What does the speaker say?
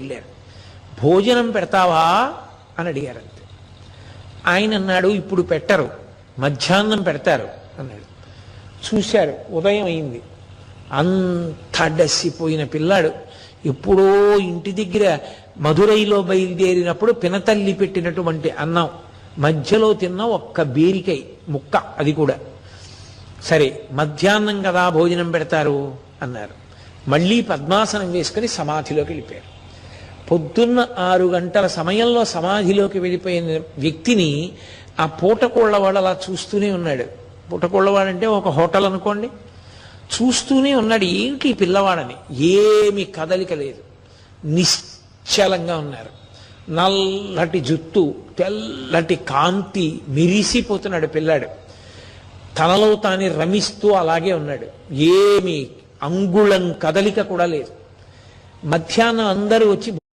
వెళ్ళారు. భోజనం పెడతావా అని అడిగారంతే. ఆయన అన్నాడు, ఇప్పుడు పెట్టరు, మధ్యాహ్నం పెడతారు అన్నాడు. చూశారు, ఉదయం అయింది. అంత డస్సిపోయిన పిల్లాడు. ఎప్పుడో ఇంటి దగ్గర మధురైలో బయలుదేరినప్పుడు పినతల్లి పెట్టినటువంటి అన్నం మధ్యలో తిన్న ఒక్క బీరికై ముక్క, అది కూడా. సరే మధ్యాహ్నం కదా భోజనం పెడతారు అన్నారు. మళ్ళీ పద్మాసనం వేసుకుని సమాధిలోకి వెళ్ళిపోయారు. పొద్దున్న 6 గంటల సమయంలో సమాధిలోకి వెళ్ళిపోయిన వ్యక్తిని ఆ పూటకోళ్ళవాడు అలా చూస్తూనే ఉన్నాడు. పూటకోళ్ళవాడంటే ఒక హోటల్ అనుకోండి. చూస్తూనే ఉన్నాడు, ఏంటి ఈ పిల్లవాడని. ఏమి కదలిక లేదు, నిశ్చలంగా ఉన్నారు. నల్లటి జుత్తు, తెల్లటి కాంతి, మెరిసిపోతున్నాడు పిల్లాడు. తనలో తాని రమిస్తూ అలాగే ఉన్నాడు. ఏమి అంగుళం కదలిక కూడా లేదు. మధ్యాహ్నం అందరూ వచ్చి